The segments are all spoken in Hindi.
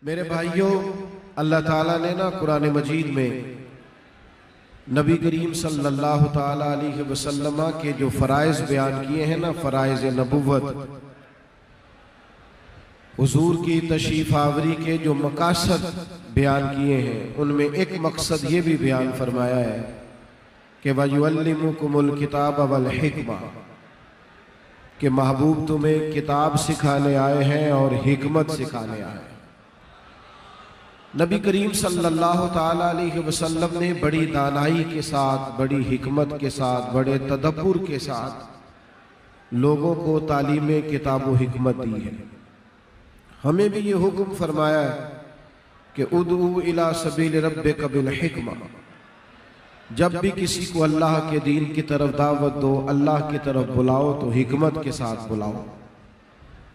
मेरे भाइयों, अल्लाह ताला ने ना कुरान मजीद में नबी करीम सल्लल्लाहु ताला अलैहि वसल्लम के जो फ़राइज़ बयान किए हैं ना, फ़राइज़ नबुव्वत, हुजूर की तशरीफ़ आवरी के जो मकासद बयान किए हैं, उनमें एक मकसद ये भी बयान फरमाया है कि वयुअल्लिमुकुमुल किताब वल हिकमा, कि महबूब तुम्हें किताब सिखाने आए हैं और हिकमत सिखाने आए हैं। नबी करीम सल्लल्लाहु ताला अलैहि वसल्लम ने बड़ी दानाई के साथ, बड़ी हिकमत के साथ, बड़े तदब्बुर के साथ लोगों को तालीम किताब व हिकमत दी है। हमें भी ये हुक्म फरमाया है कि उदू इला सबील रब्बिका बिल हिकमा, जब भी किसी को अल्लाह के दीन की तरफ दावत दो, अल्लाह की तरफ बुलाओ तो हिकमत के साथ बुलाओ,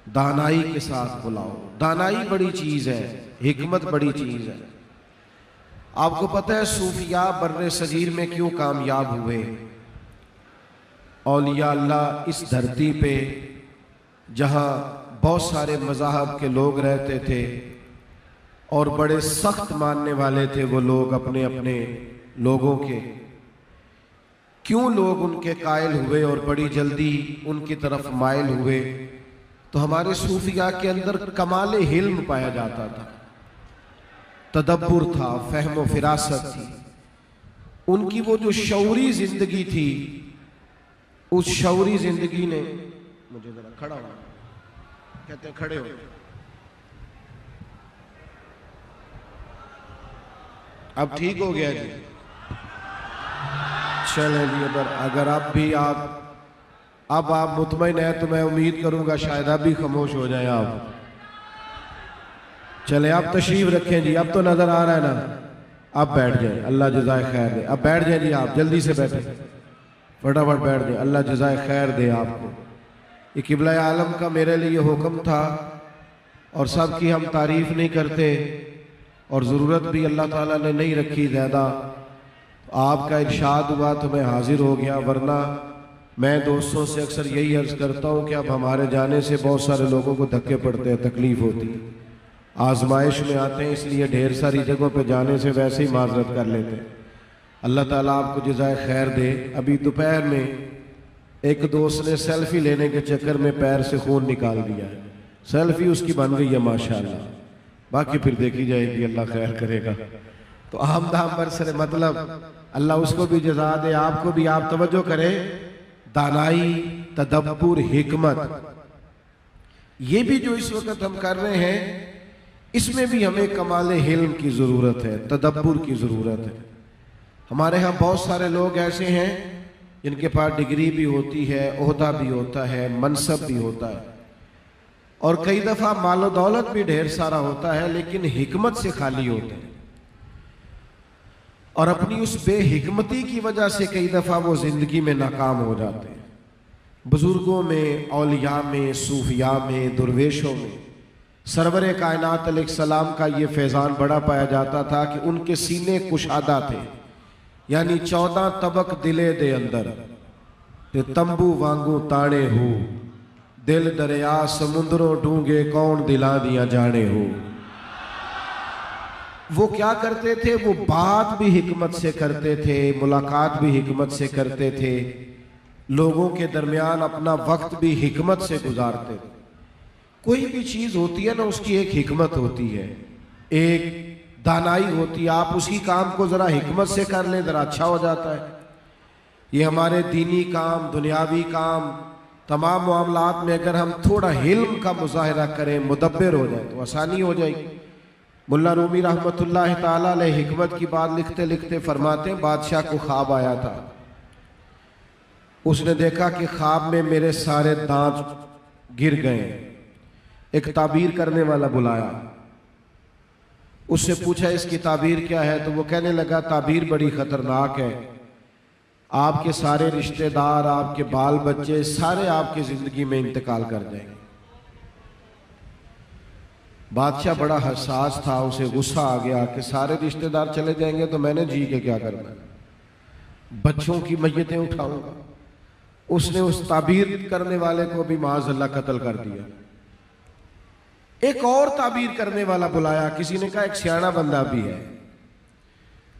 दानाई के साथ बुलाओ। दानाई बड़ी चीज़ है, हिकमत बड़ी चीज़ है। आपको पता है सूफिया बर्रे सगीर में क्यों कामयाब हुए? औलिया अल्लाह इस धरती पे जहाँ बहुत सारे मज़ाहब के लोग रहते थे और बड़े सख्त मानने वाले थे वो लोग अपने अपने लोगों के, क्यों लोग उनके कायल हुए और बड़ी जल्दी उनकी तरफ माइल हुए? तो हमारे सूफिया के अंदर कमाले हिल्म पाया जाता था, तदब्बुर था, फहम फिरासत थी। उनकी वो जो शऊरी जिंदगी थी, उस शऊरी जिंदगी ने, मुझे जरा खड़ा हो, कहते हैं खड़े हो, अब ठीक हो गया जी। चले जी, अगर अब भी अब आप मुतमईन है तो मैं उम्मीद करूंगा शायद अब भी खामोश हो जाए आप। चले आप तशरीफ रखें जी, अब तो नजर आ रहा है ना, अब बैठ जाए, अल्लाह जज़ाए खैर दे। अब बैठ जाए जी, आप जल्दी से बैठे, फटाफट बैठ जाए, अल्लाह जज़ाए खैर दे आपको। ये किबला आलम का मेरे लिए हुक्म था और सबकी हम तारीफ नहीं करते और ज़रूरत भी अल्लाह ताला ने नहीं रखी ज़्यादा। आपका इरशाद हुआ तो मैं हाजिर हो गया, वरना मैं दोस्तों से अक्सर यही अर्ज करता हूँ कि अब हमारे जाने से बहुत सारे लोगों को धक्के पड़ते हैं, तकलीफ होती है, आजमाइश में आते हैं, इसलिए ढेर सारी जगहों पे जाने से वैसे ही माजरत कर लेते हैं। अल्लाह ताला आपको जज़ाए खैर दे। अभी दोपहर में एक दोस्त ने सेल्फी लेने के चक्कर में पैर से खून निकाल दिया है, सेल्फी उसकी बन गई है माशाल्लाह, बाकी फिर देखी जाएगी, अल्लाह खैर करेगा। तो आम दाम बरसरे मतलब अल्लाह उसको भी जज़ा दे, आपको भी। आप तवज्जो करें, दानाई, तदब्बुर, हिकमत, ये भी जो इस वक्त हम कर रहे हैं, इसमें भी हमें कमाल हिल्म की ज़रूरत है, तदब्बुर की ज़रूरत है। हमारे यहाँ बहुत सारे लोग ऐसे हैं जिनके पास डिग्री भी होती है, ओहदा भी होता है, मनसब भी होता है और कई दफ़ा मालो दौलत भी ढेर सारा होता है, लेकिन हिकमत से खाली होते हैं और अपनी उस बेहिकमती की वजह से कई दफ़ा वो ज़िंदगी में नाकाम हो जाते हैं। बुजुर्गों में, औलिया में, सूफिया में, दुर्वेशों में सरवरे कायनात अलैहिस्सलाम का ये फैज़ान बड़ा पाया जाता था कि उनके सीने कुशादा थे, यानी 14 तबक दिले दे अंदर ते तंबू वांगू ताणे हो, दिल दरिया समुद्रों डूंगे कौन दिला दिया जाने हो। वो क्या करते थे? वो बात भी हिकमत से करते थे, मुलाकात भी हिकमत से करते थे, लोगों के दरमियान अपना वक्त भी हिकमत से गुजारते थे। कोई भी चीज़ होती है ना, उसकी एक हिकमत होती है, एक दानाई होती है। आप उसी काम को ज़रा हिकमत से कर लें, ज़रा अच्छा हो जाता है। ये हमारे दीनी काम, दुनियावी काम, तमाम मामलात में अगर हम थोड़ा हिल्म का मुजाहिरा करें, मुदब्बिर हो जाए तो आसानी हो जाएगी। मुल्ला रूमी रहमतुल्लाह ताला अलैह हिकमत की बात लिखते लिखते फरमाते हैं, बादशाह को ख्वाब आया था। उसने देखा कि ख्वाब में मेरे सारे दांत गिर गए। एक ताबीर करने वाला बुलाया, उससे पूछा इसकी ताबीर क्या है? तो वो कहने लगा ताबीर बड़ी खतरनाक है, आपके सारे रिश्तेदार, आपके बाल बच्चे सारे आपकी जिंदगी में इंतकाल कर जाएंगे। बादशाह बड़ा हसास था, उसे गुस्सा आ गया कि सारे रिश्तेदार चले जाएंगे तो मैंने जी के क्या करना है, बच्चों की मैयतें उठाऊंगा। उसने उस ताबीर करने वाले को भी माज़अल्लाह कत्ल कर दिया। एक और ताबीर करने वाला बुलाया, किसी ने कहा एक सियाना बंदा भी है,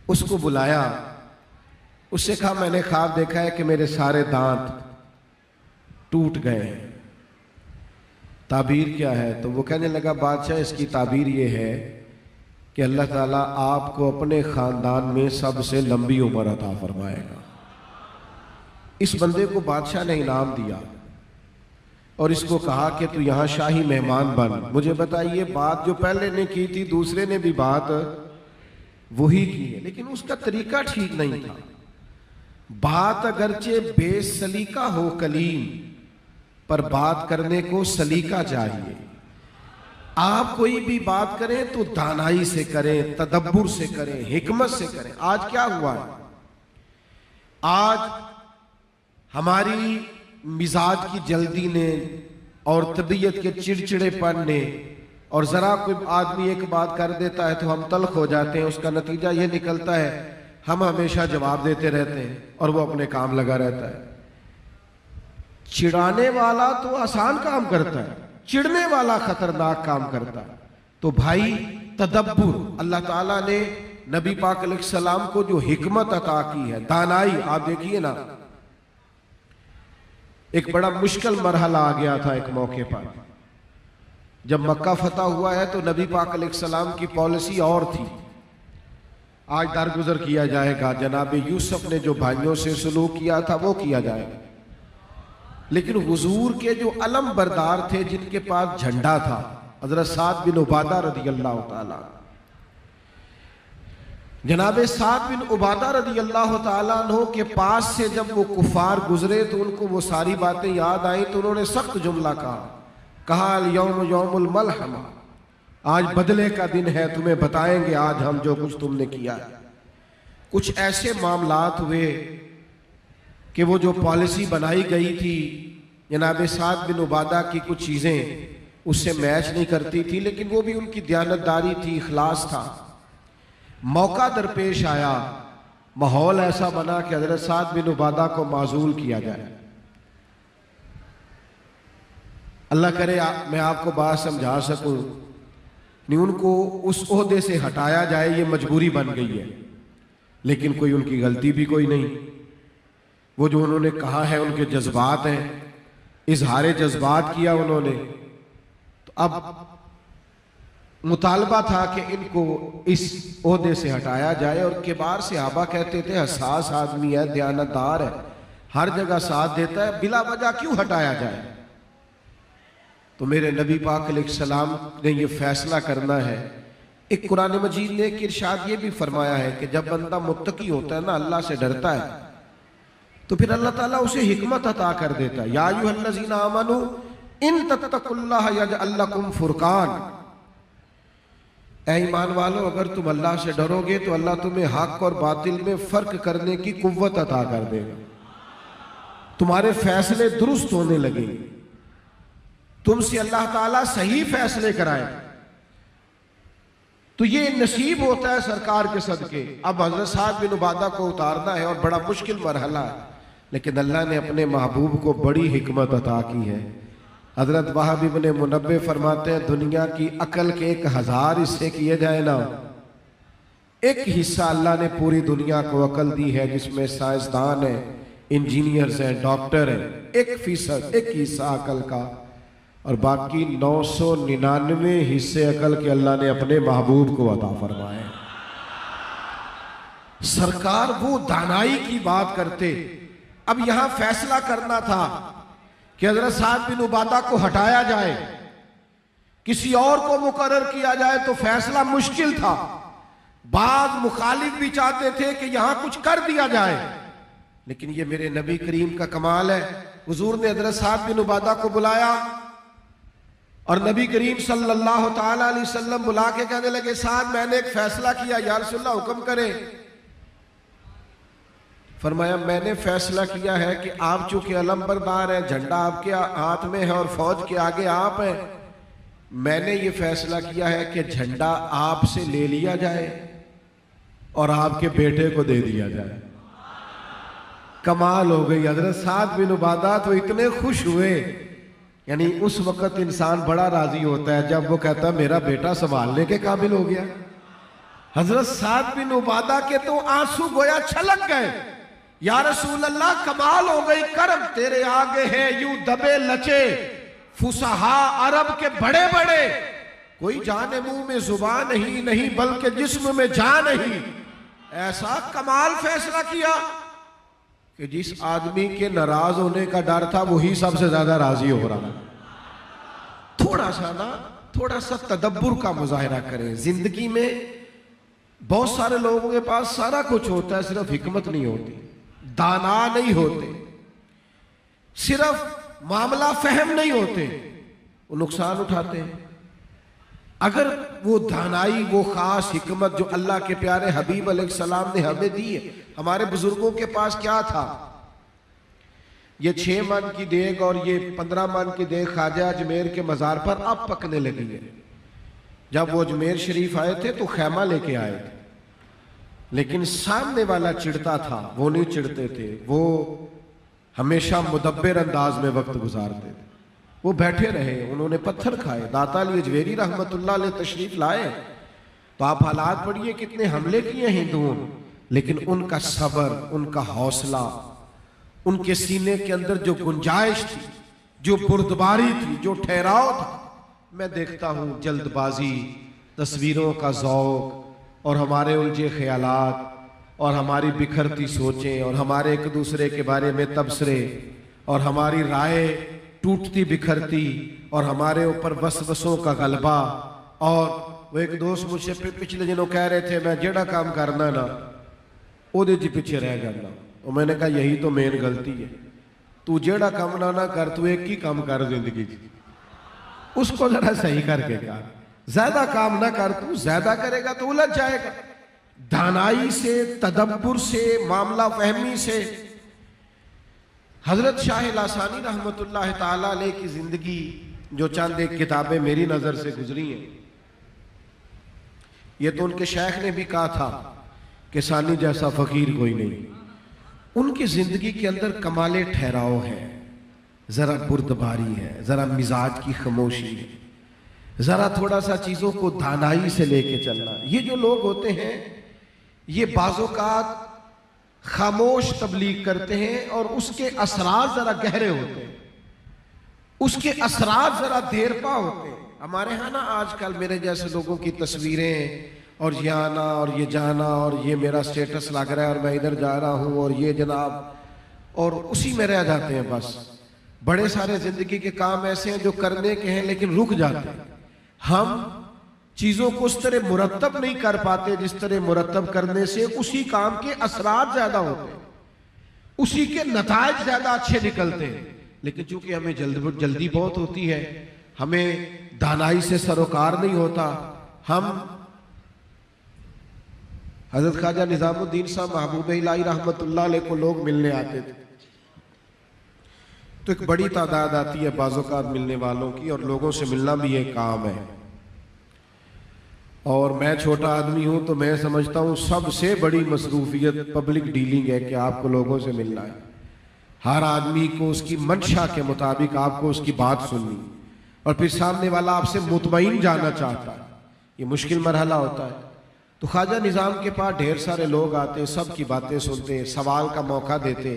उसको बुलाया, उससे कहा मैंने ख्वाब देखा है कि मेरे सारे दांत टूट गए हैं, ताबीर क्या है? तो वो कहने लगा बादशाह इसकी ताबीर ये है कि अल्लाह ताला आपको अपने खानदान में सबसे लंबी उम्र अता फरमाएगा। इस बंदे को बादशाह ने इनाम दिया और इसको कहा कि तू यहां शाही मेहमान बन। मुझे बताइए, बात जो पहले ने की थी दूसरे ने भी बात वही की है, लेकिन उसका तरीका ठीक नहीं था। बात अगरचे बेसलीका हो कलीम, पर बात करने को सलीका चाहिए। आप कोई भी बात करें तो दानाई से करें, तदब्बुर से करें, हिकमत से करें। आज क्या हुआ है? आज हमारी मिजाज की जल्दी ने और तबीयत के चिड़चिड़ेपन ने, और जरा कोई आदमी एक बात कर देता है तो हम तल्ख हो जाते हैं। उसका नतीजा ये निकलता है हम हमेशा जवाब देते रहते हैं और वो अपने काम लगा रहता है। चिढ़ाने वाला तो आसान काम करता है, चिढ़ने वाला खतरनाक काम करता है। तो भाई तदब्बुर, अल्लाह ताला ने नबी पाक अलैहिस्सलाम को जो हिकमत अता की है, दानाई, आप देखिए ना, एक बड़ा मुश्किल मरहला आ गया था एक मौके पर, जब मक्का फतह हुआ है तो नबी पाक अलैहिस्सलाम की पॉलिसी और थी। आज दरगुजर किया जाएगा, जनाब यूसुफ ने जो भाइयों से सलूक किया था वो किया जाएगा, लेकिन हुजूर के जो अलम बरदार थे, जिनके पास झंडा था, हजरत साद बिन उबादा रदी अल्लाह ताला, जनाब साद बिन उबादा रदी अल्लाह ताला अन्हु के पास से जब वो कुफार गुजरे तो उनको वो सारी बातें याद आई, तो उन्होंने सख्त जुमला कहा अल यौम यौमुल मलहमा, आज बदले का दिन है, तुम्हें बताएंगे आज हम जो कुछ तुमने किया। कुछ ऐसे मामलात हुए कि वो जो पॉलिसी बनाई गई थी जनाब साद बिन उबादा की, कुछ चीज़ें उससे मैच नहीं करती थी, लेकिन वो भी उनकी दयानतदारी थी, इखलास था। मौका दरपेश आया, माहौल ऐसा बना कि हजरत साद बिन उबादा को माजूल किया जाए। अल्लाह करे मैं आपको बात समझा सकूं, नहीं उनको उस ओहदे से हटाया जाए, ये मजबूरी बन गई है, लेकिन कोई उनकी गलती भी कोई नहीं। वो जो उन्होंने कहा है उनके जज्बात हैं, इजहार जज्बात किया उन्होंने, तो अब मुतालबा था कि इनको इस ओहदे से हटाया जाए। और किबार सहाबा कहते थे हसास आदमी है, दयानतदार है, हर जगह साथ देता है, बिला वजह क्यों हटाया जाए? तो मेरे नबी पाक अलैहिस्सलाम ने ये फैसला करना है। एक कुरान मजीद ने एक इरशाद ये भी फरमाया है कि जब बंदा मुत्तकी होता है ना, अल्लाह से डरता है, तो फिर अल्लाह ताला उसे हिकमत अता कर देता है। या अय्युहल्लज़ीना आमनू इन तत्तकुल्लाह यजअल लकुम फुरकान, ऐ ईमान वालों अगर तुम अल्लाह से डरोगे तो अल्लाह तुम्हें हक और बातिल में फर्क करने की कुव्वत अता कर देगा, तुम्हारे फैसले दुरुस्त होने लगेंगे, तुमसे अल्लाह ताला सही फैसले कराए। तो ये नसीब होता है सरकार के सदके। अब हजरत साद बिन उबादा को उतारना है और बड़ा मुश्किल मरहला है, लेकिन अल्लाह ने अपने महबूब को बड़ी हिकमत अता की है। हजरत वहाब इब्ने मुनब्बे फरमाते हैं दुनिया की अकल के 1000 हिस्से किए जाए ना, एक हिस्सा अल्लाह ने पूरी दुनिया को अकल दी है, जिसमें साइंसदान है, इंजीनियर्स हैं, डॉक्टर हैं, 1% एक हिस्सा अकल का, और बाकी 999 हिस्से अकल के अल्लाह ने अपने महबूब को अता फरमाए। सरकार वो दानाई की बात करते। अब यहां फैसला करना था कि हजरत साद बिन उबादा को हटाया जाए, किसी और को मुकर्रर किया जाए, तो फैसला मुश्किल था। बाद मुखालिफ भी चाहते थे कि यहां कुछ कर दिया जाए, लेकिन ये मेरे नबी करीम का कमाल है। हुजूर ने हजरत साद बिन उबादा को बुलाया और नबी करीम सल्लल्लाहु ताला अलैहि वसल्लम बुला के कहने लगे साद मैंने एक फैसला किया, या रसूलल्लाह हुक्म करें। फरमाया मैंने फैसला किया है कि आप चूंकि अलंबरदार हैं, झंडा आपके हाथ में है और फौज के आगे आप हैं, मैंने ये फैसला किया है कि झंडा आपसे ले लिया जाए और आपके बेटे को दे दिया जाए। कमाल हो गई। हजरत साद बिन उबादा तो इतने खुश हुए यानी उस वक्त इंसान बड़ा राजी होता है जब वो कहता है मेरा बेटा संभालने के काबिल हो गया। हजरत साद बिन उबादा के तो आंसू गोया छलक गए, या रसूल अल्लाह कमाल हो गई, करम तेरे आगे है यूं दबे लचे फुसहा अरब के बड़े बड़े, कोई जाने मुंह में जुबान नहीं, नहीं बल्कि जिस्म में जान नहीं। ऐसा कमाल फैसला किया कि जिस आदमी के नाराज होने का डर था वही सबसे ज्यादा राजी हो रहा। थोड़ा सा तदब्बुर का मुजाहिरा करें। जिंदगी में बहुत सारे लोगों के पास सारा कुछ होता है, सिर्फ हिकमत नहीं होती, दाना नहीं होते, सिर्फ मामला फहम नहीं होते, वो नुकसान उठाते हैं। अगर वो दानाई, वो खास हिकमत जो अल्लाह के प्यारे हबीब अलैहिस्सलाम ने हमें दी है, हमारे बुजुर्गों के पास क्या था? ये 6 मन की देग और ये 15 मन की देग ख्वाजा अजमेर के मजार पर अब पकने लगी है। जब वो अजमेर शरीफ आए थे तो खैमा लेके आए थे, लेकिन सामने वाला चिढ़ता था, वो नहीं चिढ़ते थे, वो हमेशा मुदब्बिर अंदाज में वक्त गुजारते थे। वो बैठे रहे, उन्होंने पत्थर खाए। दाता अली अजमेरी रहमतुल्लाह अलैह तशरीफ लाए तो आप हालात पढ़िए, कितने हमले किए हिंदुओं, लेकिन उनका सब्र, उनका हौसला, उनके सीने के अंदर जो गुंजाइश थी, जो बुर्दबारी थी, जो ठहराव था। मैं देखता हूं जल्दबाजी, तस्वीरों का ज़ौक़ और हमारे उलझे ख्यालात और हमारी बिखरती सोचें और हमारे एक दूसरे के बारे में तबसरे और हमारी राय टूटती बिखरती और हमारे ऊपर वसवसों का गलबा। और वो एक दोस्त मुझसे पिछले दिनों कह रहे थे मैं जेड़ा काम करना ना ओदे जी पीछे रह जाना, और मैंने कहा यही तो मेन गलती है। तू जेड़ा काम ना कर, तू एक ही काम कर जिंदगी, उसको जरा सही करके कर। ज्यादा काम ना कर, तू ज्यादा करेगा तो उलझ जाएगा। दानाई से, तदब्बुर से, मामला फहमी से। हजरत शाह लासानी रहमतुल्लाह ताला अलैह की जिंदगी जो चंद एक किताबें मेरी नजर से गुजरी हैं, ये तो उनके शेख ने भी कहा था कि सानी जैसा फकीर कोई नहीं। उनकी जिंदगी के अंदर कमाले ठहराव है, जरा बुर्दबारी है, जरा मिजाज की खामोशी है, जरा थोड़ा सा चीजों को दानाई से लेके चलना। ये जो लोग होते हैं ये बाज़ोकात खामोश तबलीग करते हैं और उसके असरार जरा गहरे होते हैं, उसके असरार जरा देर पा होते हैं। हमारे यहाँ ना आजकल मेरे जैसे लोगों की तस्वीरें और ये आना और ये जाना और ये मेरा स्टेटस लग रहा है और मैं इधर जा रहा हूँ और ये जनाब, और उसी में रह जाते हैं बस। बड़े सारे जिंदगी के काम ऐसे हैं जो करने के हैं लेकिन रुक जाते हैं। हम चीजों को उस तरह मुरतब नहीं कर पाते जिस तरह मुरतब करने से उसी काम के असरार ज्यादा होते हैं, उसी के नतायज ज्यादा अच्छे निकलते हैं। लेकिन चूंकि हमें जल्दी बहुत होती है, हमें दानाई से सरोकार नहीं होता। हम हजरत ख्वाजा निजामुद्दीन साहब महबूब इलाही रहमतुल्लाह अलैह को लोग मिलने आते थे तो एक बड़ी तादाद आती है बाज़ोकात मिलने वालों की, और लोगों से मिलना भी एक काम है। और मैं छोटा आदमी हूं तो मैं समझता हूं सबसे बड़ी मसरूफियत पब्लिक डीलिंग है कि आपको लोगों से मिलना है। हर आदमी को उसकी मंशा के मुताबिक आपको उसकी बात सुननी, और फिर सामने वाला आपसे मुतमईन जाना चाहता है। ये मुश्किल मरहला होता है। तो ख्वाजा निज़ाम के पास ढेर सारे लोग आते, सब की बातें सुनते, सवाल का मौका देते।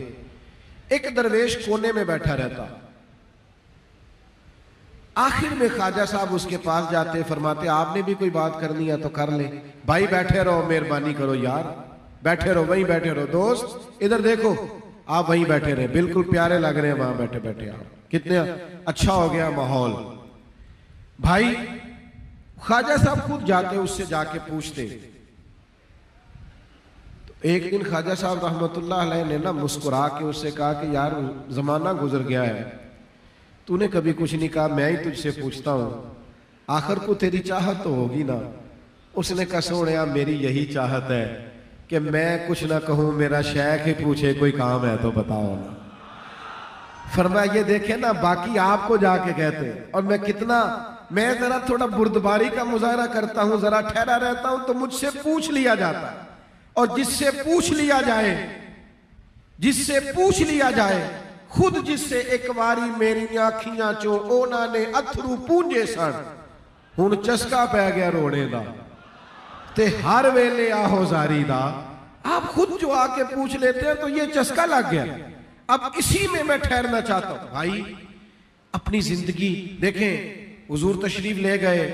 एक दरवेश कोने में बैठा रहता, आखिर में ख्वाजा साहब उसके पास जाते, फरमाते आपने भी कोई बात करनी है तो कर ले। भाई बैठे रहो, मेहरबानी करो यार, बैठे रहो, वहीं बैठे रहो। दोस्त इधर देखो, आप वहीं बैठे रहे, बिल्कुल प्यारे लग रहे हैं वहां बैठे बैठे आप, कितने अच्छा हो गया माहौल। भाई ख्वाजा साहब खुद जाते, उससे जाके पूछते। तो एक दिन ख्वाजा साहब रहमतुल्लाह अलैह ने ना मुस्कुरा के उससे कहा कि यार जमाना गुजर गया है, तूने कभी कुछ नहीं कहा, मैं ही तुझसे पूछता हूं, आखिर को तेरी चाहत तो होगी ना। उसने कहा सोनिया मेरी यही चाहत है कि मैं कुछ ना कहूं, मेरा शेख ही पूछे कोई काम है तो बताओ ना। फरमाया ये देखे ना, बाकी आपको जाके कहते हैं, और मैं कितना, मैं जरा थोड़ा बुर्दबारी का मुजाहरा करता हूं, जरा ठहरा रहता हूं तो मुझसे पूछ लिया जाता है। और जिससे पूछ लिया जाए खुद जिससे एक बारी मेरियां अखियां चो उन्होंने अथरू पूंजे सन, हुण चस्का पै गया रोने दा ते हर वेले आहो जारी दा। आप खुद जो आके पूछ लेते हैं तो ये चस्का लग गया। अब इसी में मैं ठहरना चाहता हूं भाई। अपनी जिंदगी देखें, हुजूर तशरीफ ले गए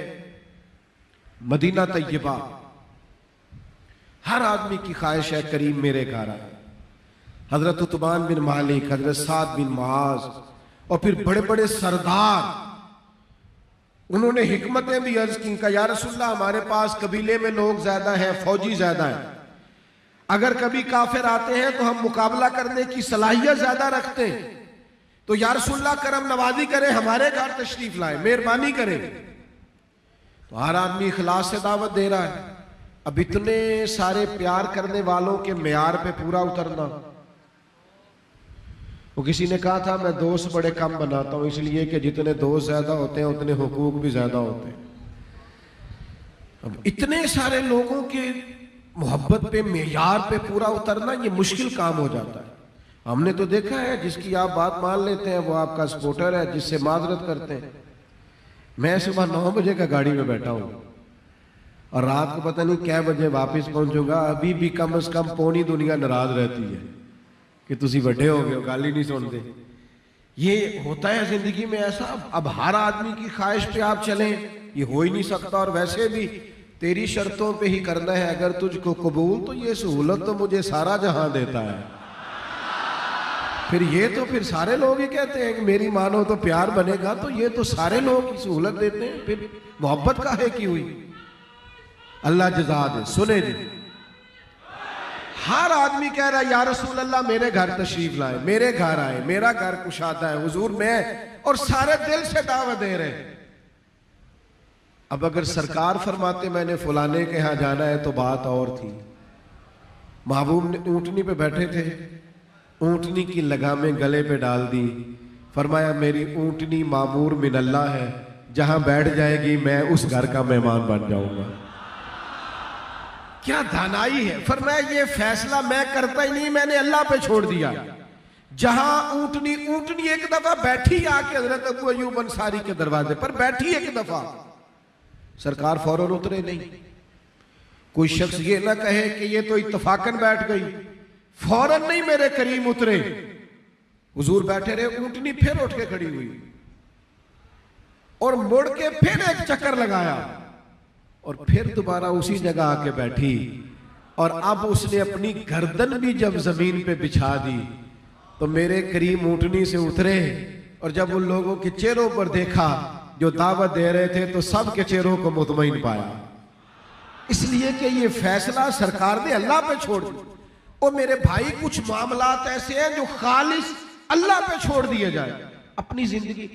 मदीना तैयबा, हर आदमी की ख्वाहिश है करीम मेरे घर आए। हजरत उतबान बिन मालिक, हजरत साद बिन मुआज और फिर बड़े बड़े सरदार, उन्होंने हिकमतें भी अर्ज की। या रसूलल्लाह, हमारे पास कबीले में लोग ज्यादा हैं, फौजी ज्यादा हैं, अगर कभी काफिर आते हैं तो हम मुकाबला करने की सलाहियत ज्यादा रखते हैं, तो या रसूलल्लाह करम नवाजी करें, हमारे घर तशरीफ लाए, मेहरबानी करें। तो हर आदमी इखलास से दावत दे रहा है। अब इतने सारे प्यार करने वालों के मेयार पे पूरा उतरना। वो किसी ने कहा था मैं दोस्त बड़े कम बनाता हूं, इसलिए कि जितने दोस्त ज्यादा होते हैं उतने हुकूक भी ज्यादा होते हैं। अब इतने सारे लोगों के मोहब्बत पे, मेयार पे पूरा उतरना ये मुश्किल काम हो जाता है। हमने तो देखा है, जिसकी आप बात मान लेते हैं वो आपका सपोर्टर है, जिससे माजरत करते हैं। मैं सुबह 9 बजे का गाड़ी में बैठा हूं और रात को पता नहीं क्या बजे वापस पहुंचूंगा। अभी भी कम से कम पौनी दुनिया नाराज रहती है कि तुसी बड़े हो गए हो, गाली नहीं सुनते। ये होता है जिंदगी में ऐसा। अब हर आदमी की ख्वाहिश पे आप चलें, ये हो ही नहीं सकता। और वैसे भी तेरी शर्तों पे ही करना है, अगर तुझको कबूल तो ये सहूलत तो मुझे सारा जहां देता है। फिर सारे लोग ही कहते हैं कि मेरी मानो तो प्यार बनेगा, तो ये तो सारे लोग सहूलत देते हैं, फिर मोहब्बत काहे की हुई। अल्लाह जज़ा दे। सुने जी, हर आदमी कह रहा है या रसूल अल्लाह मेरे घर तशरीफ लाए, मेरे घर आए, मेरा घर कुशादा है हुजूर मैं, और सारे दिल से दावत दे रहे हैं। अब अगर सरकार फरमाते मैंने फलाने के यहां जाना है तो बात और थी। महबूब ने ऊंटनी पे बैठे थे, ऊंटनी की लगामें गले पे डाल दी, फरमाया मेरी ऊंटनी मामूर मिन अल्लाह है, जहां बैठ जाएगी मैं उस घर का मेहमान बन जाऊंगा। क्या दानाई है। फरमाया ये फैसला मैं करता ही नहीं, मैंने अल्लाह पे छोड़ दिया। जहां ऊंटनी एक दफा बैठी आके हजरत अबू अयूब अंसारी के दरवाजे पर बैठी एक दफा, सरकार फौरन उतरे नहीं। कोई शख्स ये ना कहे कि ये तो इत्तफाकन बैठ गई, फौरन नहीं मेरे करीम उतरे। हुजूर बैठे रहे, ऊंटनी फिर उठ के खड़ी हुई और मुड़ के फिर एक चक्कर लगाया और फिर दोबारा उसी जगह आके बैठी। और अब उसने अपनी गर्दन भी जब जमीन पे बिछा दी तो मेरे करीम ऊंटनी से उतरे, और जब उन लोगों के चेहरों पर देखा जो दावत दे रहे थे तो सब के चेहरों को मुतमईन पाया, इसलिए कि ये फैसला सरकार ने अल्लाह पे छोड़ दिया। और मेरे भाई कुछ मामलात ऐसे हैं जो खालिस अल्लाह पे छोड़ दिए जाए। अपनी जिंदगी,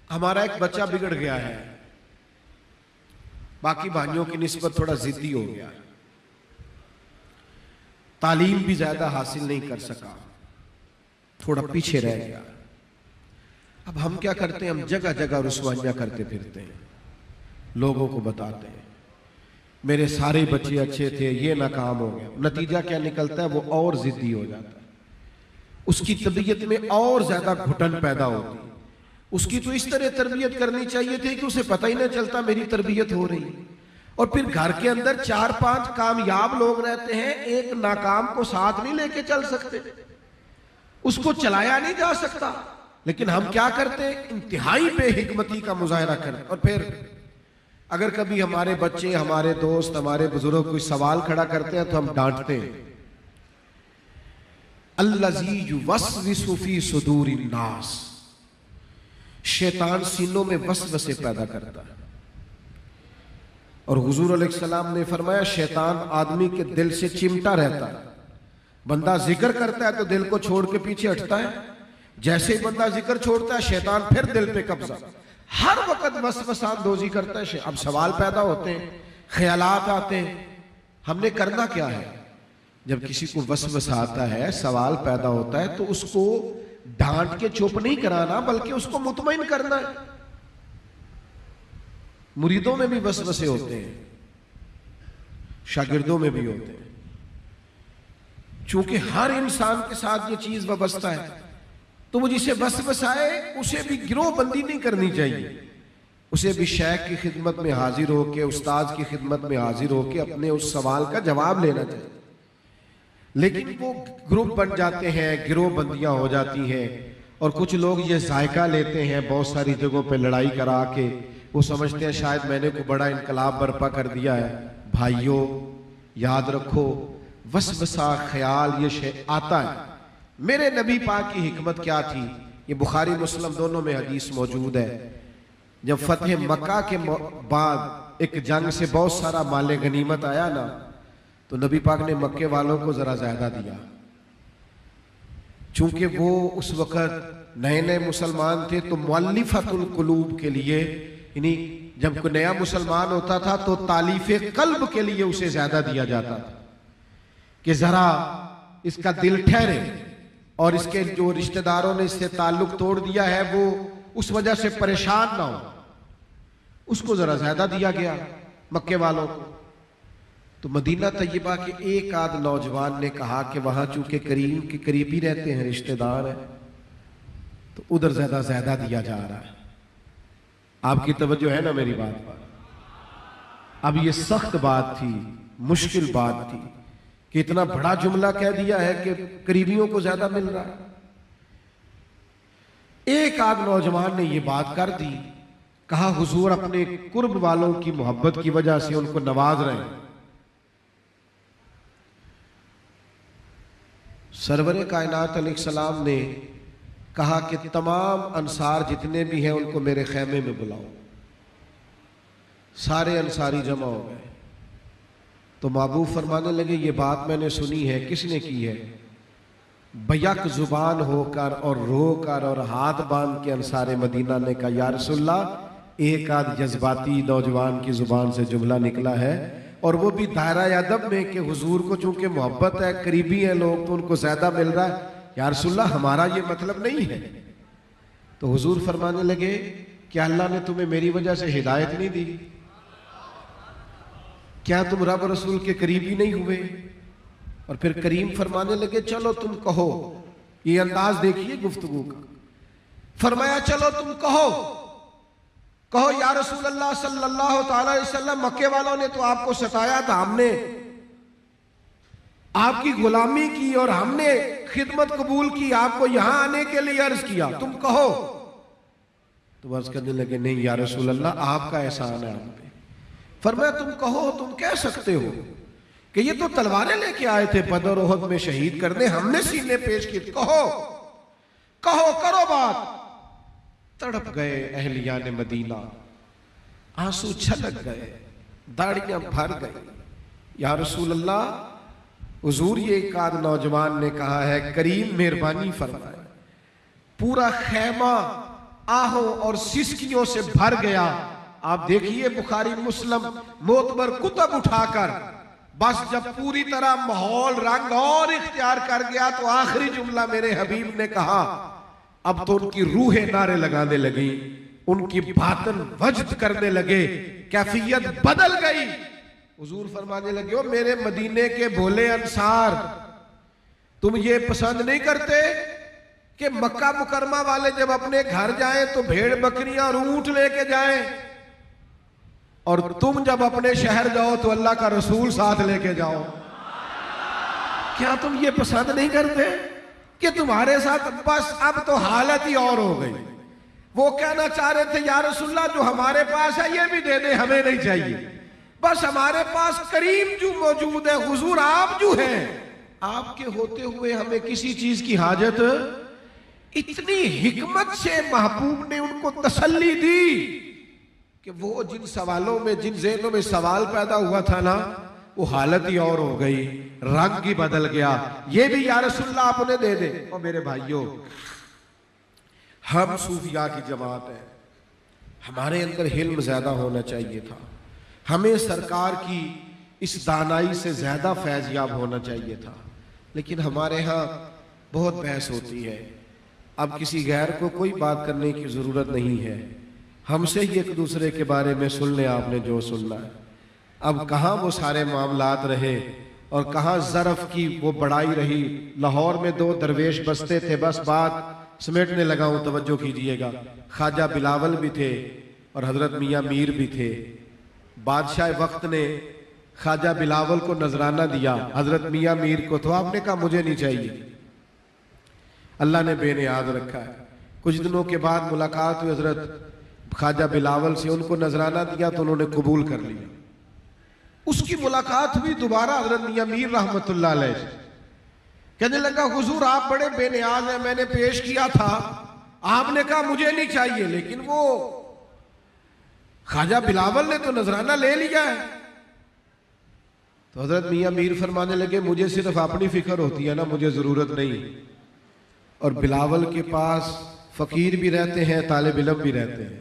हमारा एक बच्चा बिगड़ गया है, बाकी भाइयों की निस्बत थोड़ा जिद्दी हो गया, तालीम भी ज्यादा हासिल नहीं कर सका, थोड़ा पीछे रह गया। अब हम क्या करते हैं, हम जगह जगह रुसवाइयां करते फिरते हैं, लोगों को बताते हैं मेरे सारे बच्चे अच्छे थे, ये नाकाम हो गया। नतीजा क्या निकलता है, वो और जिद्दी हो जाता है, उसकी तबीयत में और ज्यादा घुटन पैदा होती है। उसकी तो इस तरह तरबियत करनी चाहिए थी कि उसे पता ही नहीं चलता मेरी तरबियत हो रही। और फिर घर के अंदर 4-5 कामयाब लोग रहते हैं, एक नाकाम को साथ नहीं लेके चल सकते, उसको चलाया नहीं जा सकता। लेकिन हम क्या करते हैं, इंतहाई बेहिकमती का मुजाहरा करते। और फिर अगर कभी हमारे बच्चे, हमारे दोस्त, हमारे बुजुर्ग कोई सवाल खड़ा करते हैं तो हम डांटते हैं। अल्लज़ी युवस्विसु फी सुदूरिन नास, शैतान सीनों में वसवसे पैदा करता है। और हुजूर अलैहिस्सलाम ने फरमाया शैतान आदमी के दिल से चिमटा रहता है। बंदा जिक्र करता है तो दिल को छोड़ के पीछे हटता है, जैसे ही बंदा जिक्र छोड़ता है शैतान फिर दिल पे कब्जा, हर वक्त वसवसांदोजी करता है। अब सवाल पैदा होते हैं, ख्यालात आते हैं, हमने करना क्या है। जब किसी को वसवसा आता है, सवाल पैदा होता है, तो उसको डांट के चुप नहीं कराना, बल्कि उसको मुतमईन करना है। मुरीदों में भी वसवसे होते हैं, शागिर्दों में भी होते हैं, चूंकि हर इंसान के साथ ये चीज वाबस्ता है। तो वो जिसे वसवस आए उसे भी गिरोहबंदी नहीं करनी चाहिए, उसे भी शेख की खिदमत में हाजिर होके, उस्ताद की खिदमत में हाजिर होके अपने उस सवाल का जवाब लेना चाहिए। लेकिन वो ग्रुप बन जाते हैं, गिरोहबंदियां हो जाती हैं, और कुछ लोग ये जायका लेते हैं बहुत सारी जगहों पे लड़ाई करा के, वो समझते हैं शायद मैंने कोई बड़ा इनकलाब बर्पा कर दिया है। भाइयों याद रखो, वसवसा ख्याल ये शे आता है। मेरे नबी पाक की हिकमत क्या थी, ये बुखारी मुस्लिम दोनों में हदीस मौजूद है। जब फतेह मक्का के बाद एक जंग से बहुत सारा माले गनीमत आया ना, तो नबी पाक ने मक्के वालों को जरा ज्यादा दिया, चूंकि वो उस वक्त नए नए मुसलमान थे। तो मुअल्लिफतुल कुलूब के लिए, यानी जब कोई नया मुसलमान होता था तो तालीफे कल्ब के लिए उसे ज्यादा दिया जाता था कि जरा इसका दिल ठहरे, और इसके जो रिश्तेदारों ने इससे ताल्लुक तोड़ दिया है वो उस वजह से परेशान ना हो, उसको जरा ज्यादा दिया गया मक्के वालों को। तो मदीना तैयबा के एक आध नौजवान ने कहा कि वहां चूंकि करीम के करीबी रहते हैं, रिश्तेदार हैं, तो उधर ज्यादा दिया जा रहा है। आपकी तवज्जो है ना मेरी बात पर? अब ये सख्त बात थी, मुश्किल बात थी कि इतना बड़ा जुमला कह दिया है कि करीबियों को ज्यादा मिल रहा है। एक आध नौजवान ने ये बात कर दी, कहा हुजूर अपने कुर्ब वालों की मोहब्बत की वजह से उनको नवाज रहे हैं। सरवरे कायनात अलैहिस्सलाम ने कहा कि तमाम अंसार जितने भी हैं उनको मेरे खैमे में बुलाओ। सारे अंसारी जमा हो गए। तो महबूब फरमाने लगे, ये बात मैंने सुनी है। किसने की है? बयक जुबान होकर और रोकर और हाथ बांध के अंसारे मदीना ने कहा, या रसूलल्लाह, एक आध जज्बाती नौजवान की जुबान से जुमला निकला है, और वो भी दायरा अदब में कि हुजूर को चूंकि मोहब्बत है, करीबी है लोग, तो उनको ज्यादा मिल रहा है। या रसूलल्लाह, हमारा ये मतलब नहीं है। तो हुजूर फरमाने लगे, क्या अल्लाह ने तुम्हें मेरी वजह से हिदायत नहीं दी? क्या तुम रब रसूल के करीबी नहीं हुए? और फिर करीम फरमाने लगे, चलो तुम कहो। ये अंदाज देखिए गुफ्तगू का। फरमाया, चलो तुम कहो, कहो या रसूल अल्लाह सल्लल्लाहु अलैहि वसल्लम, मक्के वालों ने तो आपको सताया था, हमने आपकी गुलामी की और हमने खिदमत कबूल की, आपको यहां आने के लिए अर्ज किया, तुम कहो। तो अर्ज करने लगे, नहीं या रसूल अल्लाह, आपका एहसान है हम पे। फरमाया, तुम कहो, तुम कह सकते हो कि ये तो तलवारें लेके आए थे बदर ओहद में शहीद करने, हमने सीने पेश किए। कहो कहो, करो बात। तड़प गए अहलियान मदीना, आंसू छलक गए, दाढ़ियां भर गई। या रसूल अल्लाह, हुजूर ये एक आध नौजवान ने कहा है, करीम मेहरबानी फरमाए। पूरा खैमा आहों और सिसकियों से भर गया। आप देखिए बुखारी मुस्लिम मोतबर कुतब उठाकर, बस जब पूरी तरह माहौल रंग और इख्तियार कर गया तो आखिरी जुमला मेरे हबीब ने कहा, अब तो उनकी रूहें नारे लगाने लगी, उनकी बातन वजद करने लगे, कैफियत बदल गई। हुजूर फरमाने लगे, ओ मेरे मदीने के भोले अंसार, तुम ये पसंद नहीं करते कि मक्का मुकरमा वाले जब अपने घर जाएं तो भेड़ बकरियां और ऊंट लेके जाएं, और तुम जब अपने शहर जाओ तो अल्लाह का रसूल साथ लेके जाओ? क्या तुम ये पसंद नहीं करते कि तुम्हारे साथ बस अब तो हालत ही और हो गई? वो कहना चाह रहे थे, या रसूलल्लाह, जो हमारे पास है ये भी दे दे, हमें नहीं चाहिए, बस हमारे पास करीम जो मौजूद है, हुजूर आप जो हैं, आपके होते हुए हमें किसी चीज की हाजत। इतनी हिकमत से महबूब ने उनको तसल्ली दी कि वो जिन सवालों में, जिन ज़हनों में सवाल पैदा हुआ था ना, वो हालत ही और हो गई, रंग ही बदल गया। ये भी या रसूलल्लाह आपने दे दे। और मेरे भाइयों, हम सूफिया की जमात है, हमारे अंदर हिल्म ज्यादा होना चाहिए था, हमें सरकार की इस दानाई से ज्यादा फैज़याब होना चाहिए था। लेकिन हमारे यहाँ बहुत बहस होती है। अब किसी गैर को कोई बात करने की जरूरत नहीं है, हमसे ही एक दूसरे के बारे में सुन ले आपने जो सुनना है। अब कहाँ वो सारे मामलात रहे और कहाँ ज़रफ़ की वो बड़ाई रही। लाहौर में 2 दरवेश बसते थे, बस बात समेटने लगा हूं, तवज्जो कीजिएगा। ख्वाजा बिलावल भी थे और हजरत मियाँ मीर भी थे। बादशाह वक्त ने ख्वाजा बिलावल को नजराना दिया, हजरत मियाँ मीर को, तो आपने कहा मुझे नहीं चाहिए। अल्लाह ने बेनियाज रखा है। कुछ दिनों के बाद मुलाकात हुई हजरत ख्वाजा बिलावल से, उनको नजराना दिया तो उन्होंने कबूल कर लिया। उसकी मुलाकात हुई दोबारा हजरत मियाँ मीर रहमतुल्लाह अलैह से। कहने लगा हुजूर आप बड़े बेनियाज हैं, मैंने पेश किया था, आपने कहा मुझे नहीं चाहिए, लेकिन वो ख्वाजा बिलावल ने तो नजराना ले लिया है। तो हजरत मियाँ मीर फरमाने लगे मुझे सिर्फ अपनी फिक्र होती है ना, मुझे जरूरत नहीं। और बिलावल के पास फकीर भी रहते हैं, तालिब इल्म भी रहते हैं।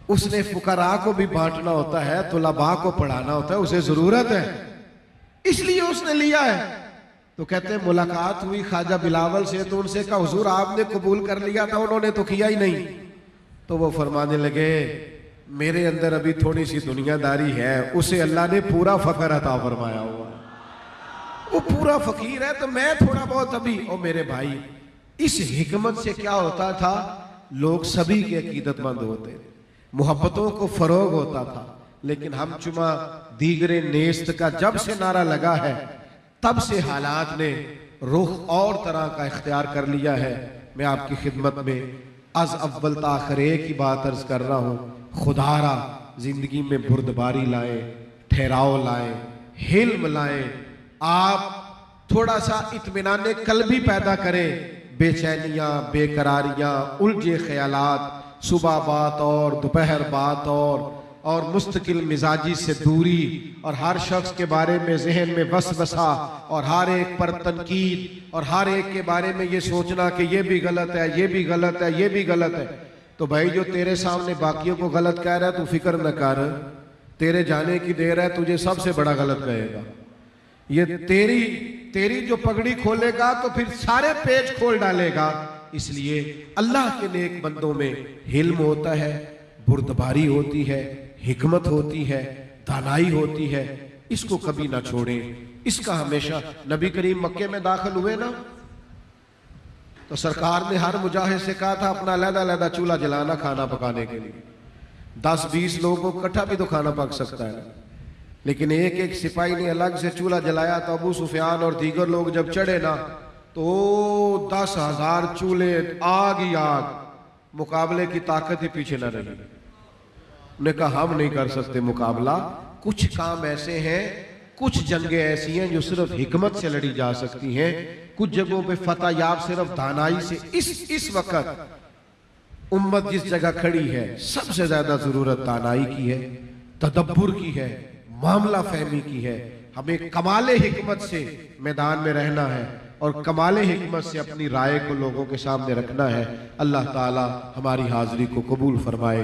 उसने फुकरा को भी बांटना होता है, तुलबा को पढ़ाना होता है, उसे जरूरत है, इसलिए उसने लिया है। तो कहते हैं मुलाकात हुई ख्वाजा बिलावल से, तो उनसे कहा हुजूर आपने कबूल कर लिया था, उन्होंने तो किया ही नहीं। तो वो फरमाने लगे मेरे अंदर अभी थोड़ी सी दुनियादारी है, उसे अल्लाह ने पूरा फकर अता फरमाया हुआ, वो पूरा फकीर है, तो मैं थोड़ा बहुत अभी। ओ मेरे भाई, इस हिकमत से क्या होता था, लोग सभी के अकीदतमंद होते, मोहब्बतों को फरोग होता था। लेकिन हम चुमा दीगरे नेस्त का जब से नारा लगा है, तब से हालात ने रुख और तरह का इख्तियार कर लिया है। मैं आपकी खिदमत में अज अव्वल ताखिर एक ही बात अर्ज कर रहा हूँ, खुदारा जिंदगी में बुर्दबारी लाए, ठहराव लाए, हिल्म लाए। आप थोड़ा सा इत्मीनान कल्बी पैदा करें, बेचैनियां, बेकरारियां, उलझे ख्यालात, सुबह बात और दोपहर बात और मुस्तकिल मिजाजी से दूरी, और हर शख्स के बारे में जहन में वसवसा, और हर एक पर तनकीद, और हर एक के बारे में ये सोचना कि ये भी गलत है, ये भी गलत है, ये भी गलत है। तो भाई जो तेरे सामने बाकियों को गलत कह रहा है, तू फिक्र न कर, तेरे जाने की देर है, तुझे सबसे बड़ा गलत कहेगा। ये तेरी जो पगड़ी खोलेगा तो फिर सारे पेज खोल डालेगा। इसलिए अल्लाह के नेक बंदों में हिल्म होता है, बुर्दबारी होती है, हिकमत होती है, दानाई होती है, इसको कभी ना छोड़ें। इसका हमेशा नबी करीम मक्के में दाखिल हुए ना, तो सरकार ने हर मुजाहिद से कहा था अपना अलग-अलग चूल्हा जलाना खाना पकाने के लिए। 10-20 लोगों को इकट्ठा भी तो खाना पक सकता है, लेकिन एक एक सिपाही ने अलग से चूल्हा जलाया। तो अबू सुफियान और दीगर लोग जब चढ़े ना, तो 10,000 चूल्हे, आग ही आग, मुकाबले की ताकत ही पीछे न रही। उन्होंने कहा हम नहीं कर सकते मुकाबला, कुछ काम ऐसे हैं, कुछ जंगें ऐसी हैं जो सिर्फ हिकमत से लड़ी जा सकती हैं, कुछ जगहों पे फतह याब सिर्फ दानाई से। इस वक्त उम्मत जिस जगह खड़ी है, सबसे ज्यादा जरूरत दानाई की है, तदब्बुर की है, मामला फहमी की है। हमें कमाले हिकमत से मैदान में रहना है और कमाले हिकमत से अपनी राय को लोगों के सामने रखना है। अल्लाह ताला हमारी हाजिरी को कबूल फरमाए।